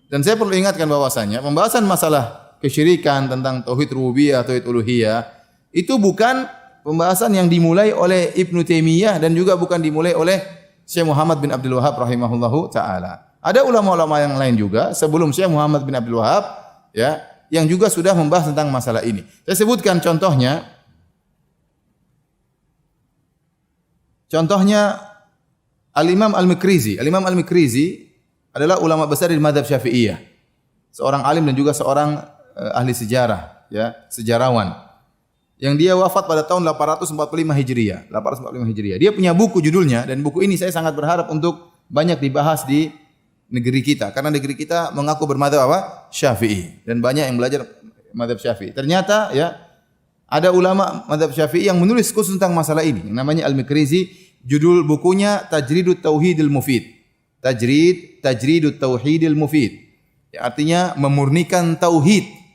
Dan saya perlu ingatkan bahwasanya pembahasan masalah kesyirikan tentang tauhid rububiyah, tauhid uluhiyah itu bukan pembahasan yang dimulai oleh Ibnu Taimiyah dan juga bukan dimulai oleh Syekh Muhammad bin Abdul Wahhab rahimahullahu taala. Ada ulama-ulama yang lain juga sebelum Syekh Muhammad bin Abdul Wahhab ya yang juga sudah membahas tentang masalah ini. Saya sebutkan contohnya. Contohnya Al-Imam Al-Mikrizi. Al-Imam Al-Mikrizi adalah ulama besar di mazhab Syafi'iyah. Seorang alim dan juga seorang ahli sejarah, ya, sejarawan. Yang dia wafat pada tahun 845 Hijriah. 845 Hijriah. Dia punya buku judulnya dan buku ini saya sangat berharap untuk banyak dibahas di negeri kita karena negeri kita mengaku bermadzhab apa? Syafi'i dan banyak yang belajar mazhab Syafi'i. Ternyata ya ada ulama mazhab Syafi'i yang menulis khusus tentang masalah ini. Yang namanya Al-Mikrizi, judul bukunya Tajridut Tauhidil Mufid. Tajridut Tauhidil Mufid. Ya, artinya memurnikan tauhid.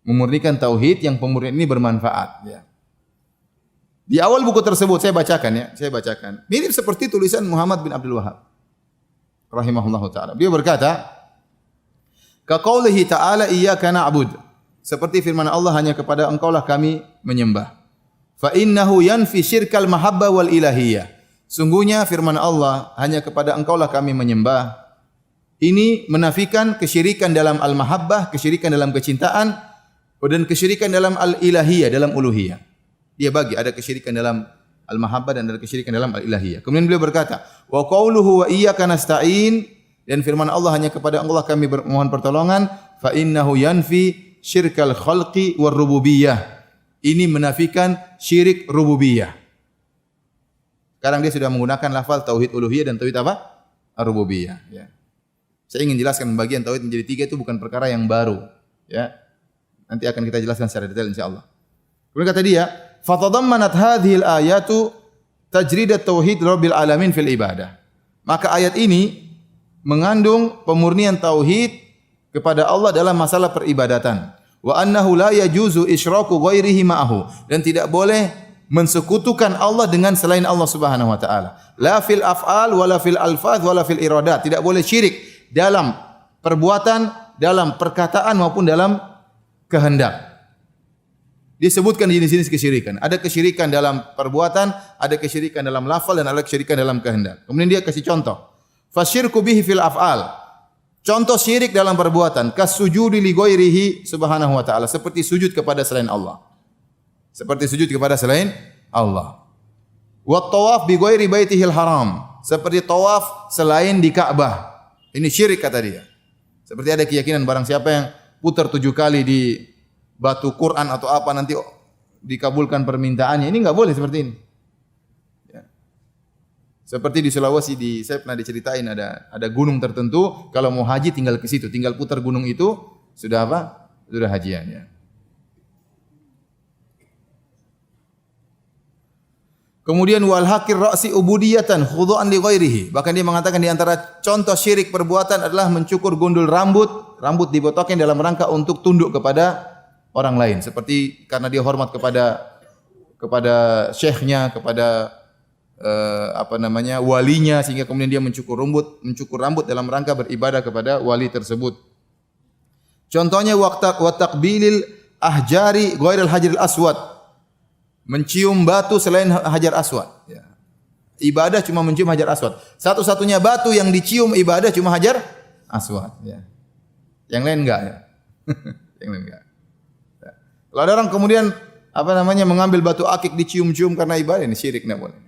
Memurnikan tauhid yang pemurnian ini bermanfaat, ya. Di awal buku tersebut saya bacakan. Mirip seperti tulisan Muhammad bin Abdul Wahhab rahimahullahu taala. Beliau berkata, "Ka qaulihi ta'ala iyyaka na'bud." Seperti firman Allah, hanya kepada Engkaulah kami menyembah. Fa innahu yanfi syirkal mahabbah wal ilahiyah. Sungguhnya firman Allah, hanya kepada Engkaulah kami menyembah. Ini menafikan kesyirikan dalam al-mahabbah, kesyirikan dalam kecintaan, dan kesyirikan dalam al-ilahiyah, dalam uluhiyah. Dia bagi ada kesyirikan dalam al-mahabbah dan ada kesyirikan dalam al-ilahiyah. Kemudian beliau berkata, wa qauluhu wa iyyaka nasta'in, dan firman Allah, hanya kepada Allah kami memohon pertolongan, fa innahu yanfi syirkal khalqi war rububiyah. Ini menafikan syirik rububiyah. Sekarang dia sudah menggunakan lafal tauhid uluhiyah dan tauhid apa? Ar-rububiyah, ya. Saya ingin jelaskan bagian tauhid menjadi 3 itu bukan perkara yang baru, ya. Nanti akan kita jelaskan secara detail insyaallah. Kemudian kata dia, fatadammanat hadhil ayatu tajridat tauhid rabbil alamin fil ibadah. Maka ayat ini mengandung pemurnian tauhid kepada Allah dalam masalah peribadatan. Wa annahu la yajuzu isyraku ghairihi ma'ahu, dan tidak boleh mensekutukan Allah dengan selain Allah Subhanahu wa taala. La fil af'al wala fil alfaz wala fil iradat. Tidak boleh syirik dalam perbuatan, dalam perkataan maupun dalam kehendak. Disebutkan jenis-jenis kesyirikan. Ada kesyirikan dalam perbuatan, ada kesyirikan dalam lafal dan ada kesyirikan dalam kehendak. Kemudian dia kasih contoh. Fasyirku bihi fil af'al. Contoh syirik dalam perbuatan, kasujudi li ghairihi subhanahu wa ta'ala, seperti sujud kepada selain Allah. Seperti sujud kepada selain Allah. Wa tawaf bi ghairi baitihil haram, seperti tawaf selain di Ka'bah. Ini syirik kata dia. Seperti ada keyakinan barang siapa yang putar 7 kali di batu Quran atau apa nanti dikabulkan permintaannya. Ini enggak boleh seperti ini. Seperti di Sulawesi, saya pernah diceritain ada gunung tertentu, kalau mau haji tinggal ke situ, tinggal putar gunung itu, sudah apa? Sudah hajian, ya. Kemudian wal hakir ra'si ubudiyatan khudu'an li ghairihi. Bahkan dia mengatakan di antara contoh syirik perbuatan adalah mencukur gundul rambut dibotokin dalam rangka untuk tunduk kepada orang lain, seperti karena dia hormat kepada syekhnya, kepada walinya, sehingga kemudian dia mencukur rambut dalam rangka beribadah kepada wali tersebut. Contohnya wa taqbilil ahjari ghairil hajaril aswad, mencium batu selain hajar aswad, ya. Ibadah cuma mencium hajar aswad. Satu-satunya batu yang dicium ibadah cuma hajar aswad, ya. Yang lain enggak, ya. Yang lain enggak. Ya. Kalau ada orang kemudian mengambil batu akik dicium-cium karena ibadah, ini syirik, enggak boleh.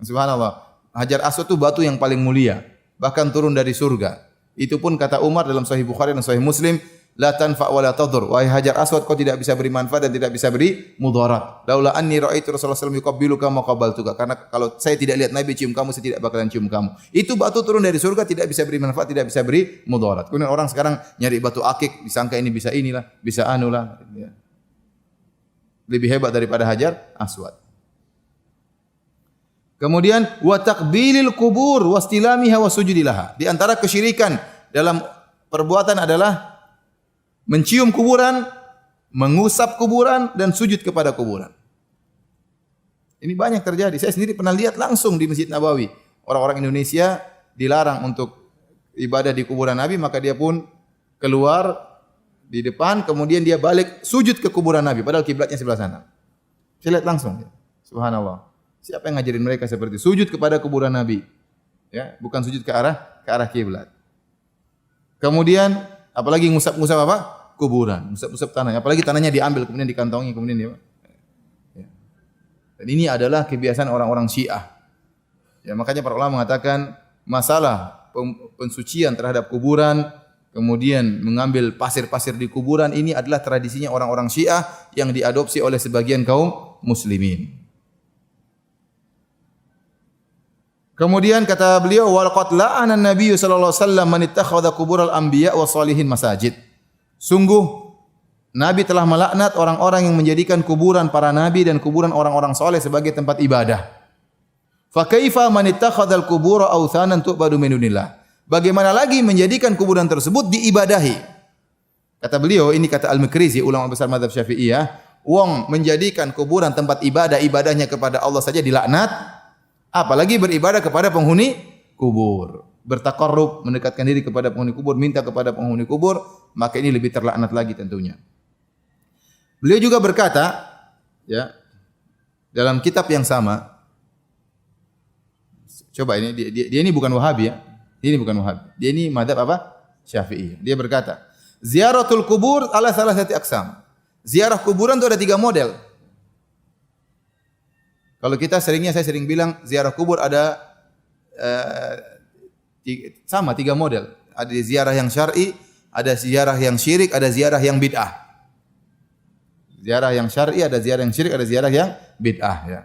Subhanallah, hajar aswad itu batu yang paling mulia, bahkan turun dari surga. Itu pun kata Umar dalam Sahih Bukhari dan Sahih Muslim, la tanfa wa la tadur. Wahai hajar aswad, kau tidak bisa beri manfaat dan tidak bisa beri mudarat. Laula anni ra'aitu Rasulullah sallallahu alaihi wasallam yuqabbiluka ma qabaltuka. Karena kalau saya tidak lihat Nabi cium kamu, saya tidak bakalan cium kamu. Itu batu turun dari surga, tidak bisa beri manfaat, tidak bisa beri mudarat. Kemudian orang sekarang nyari batu akik, disangka ini bisa inilah, bisa anulah, ya. Lebih hebat daripada hajar aswad. Kemudian wa taqbilil kubur wastilamiha wasujudilaha. Di antara kesyirikan dalam perbuatan adalah mencium kuburan, mengusap kuburan dan sujud kepada kuburan. Ini banyak terjadi. Saya sendiri pernah lihat langsung di Masjid Nabawi. Orang-orang Indonesia dilarang untuk ibadah di kuburan Nabi, maka dia pun keluar di depan, kemudian dia balik sujud ke kuburan Nabi, padahal kiblatnya sebelah sana. Saya lihat langsung. Subhanallah. Siapa yang ngajarin mereka seperti sujud kepada kuburan Nabi? Ya, bukan sujud ke arah kiblat. Kemudian apalagi ngusap-ngusap apa? Kuburan, ngusap-ngusap tanah. Apalagi tanahnya diambil kemudian dikantongi kemudian dia. Ya. Dan ini adalah kebiasaan orang-orang Syiah. Ya, makanya para ulama mengatakan masalah pensucian terhadap kuburan, kemudian mengambil pasir-pasir di kuburan, ini adalah tradisinya orang-orang Syiah yang diadopsi oleh sebagian kaum muslimin. Kemudian kata beliau, wal qad la'ana an-nabiy sallallahu alaihi wasallam man ittakhadha qubural anbiya wa salihin masajid. Sungguh Nabi telah melaknat orang-orang yang menjadikan kuburan para nabi dan kuburan orang-orang saleh sebagai tempat ibadah. Fa kaifa man ittakhadhal qubura awthanan tu'badu min dunillah? Bagaimana lagi menjadikan kuburan tersebut diibadahi? Kata beliau, ini kata Al-Mikrizi, ulama besar mazhab Syafi'iyah, wong menjadikan kuburan tempat ibadah, ibadahnya kepada Allah saja dilaknat, apalagi beribadah kepada penghuni kubur. Bertaqarrub, mendekatkan diri kepada penghuni kubur, minta kepada penghuni kubur, maka ini lebih terlaknat lagi tentunya. Beliau juga berkata, ya, dalam kitab yang sama, coba ini dia ini bukan Wahabi ya. Ini bukan Wahabi. Dia ini mazhab apa? Syafi'i. Dia berkata, ziaratul kubur ala salasati aqsam. Ziarah kuburan itu ada 3 model. Kalau kita saya sering bilang ziarah kubur ada sama 3 model. Ada ziarah yang syar'i, ada ziarah yang syirik, ada ziarah yang bid'ah. Ziarah yang syar'i, ada ziarah yang syirik, ada ziarah yang bid'ah ya.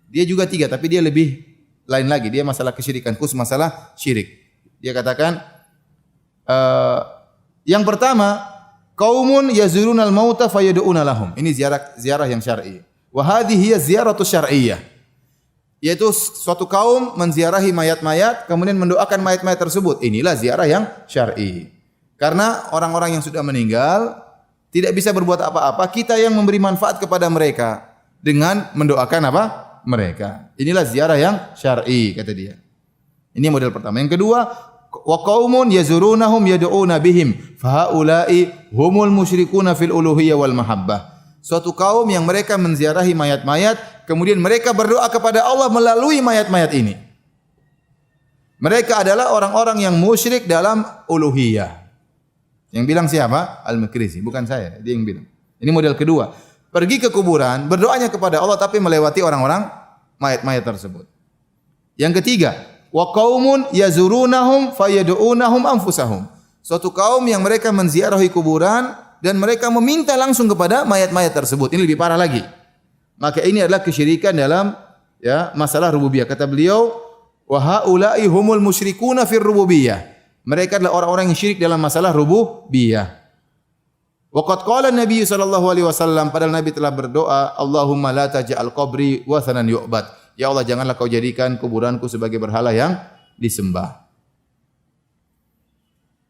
Dia juga 3 tapi dia lebih lain lagi. Dia masalah kesyirikan, khusus masalah syirik. Dia katakan yang pertama, qaumun yazurunal mauta fayad'una lahum. Ini ziarah yang syar'i. Wa hadhihi ziyaratu syar'iyyah. Yaitu suatu kaum menziarahi mayat-mayat kemudian mendoakan mayat-mayat tersebut. Inilah ziarah yang syar'i. Karena orang-orang yang sudah meninggal tidak bisa berbuat apa-apa, kita yang memberi manfaat kepada mereka dengan mendoakan apa? Mereka. Inilah ziarah yang syar'i kata dia. Ini model pertama. Yang kedua, wa qaumun yazurunahum yad'una bihim fa haula'i humul musyrikuna fil uluhiyyah wal mahabbah. Suatu kaum yang mereka menziarahi mayat-mayat, kemudian mereka berdoa kepada Allah melalui mayat-mayat ini. Mereka adalah orang-orang yang musyrik dalam uluhiyah. Yang bilang siapa? Al-Mikrizi, bukan saya, dia yang bilang. Ini model kedua. Pergi ke kuburan, berdoanya kepada Allah tapi melewati orang-orang mayat-mayat tersebut. Yang ketiga, wa qaumun yazurunahum fayad'unahum anfusahum. Suatu kaum yang mereka menziarahi kuburan dan mereka meminta langsung kepada mayat-mayat tersebut. Ini lebih parah lagi. Maka ini adalah kesyirikan dalam ya masalah rububiyah. Kata beliau, wa haula'i humul musyrikuna fir rububiyah. Mereka adalah orang-orang yang syirik dalam masalah rububiyah. Wa qad qala Nabi sallallahu alaihi wasallam, padahal Nabi telah berdoa, Allahumma la taj'al qabri wathanan yu'bad. Ya Allah, janganlah kau jadikan kuburanku sebagai berhala yang disembah.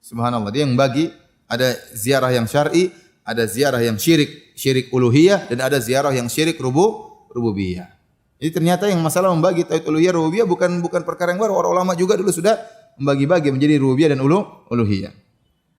Subhanallah, dia yang bagi ada ziarah yang syar'i, ada ziarah yang syirik uluhiyah, dan ada ziarah yang syirik rububiyah. Jadi ternyata yang masalah membagi tauhid uluhiyah rububiyah bukan perkara yang baru. Orang ulama juga dulu sudah membagi-bagi menjadi rububiyah dan uluhiyah.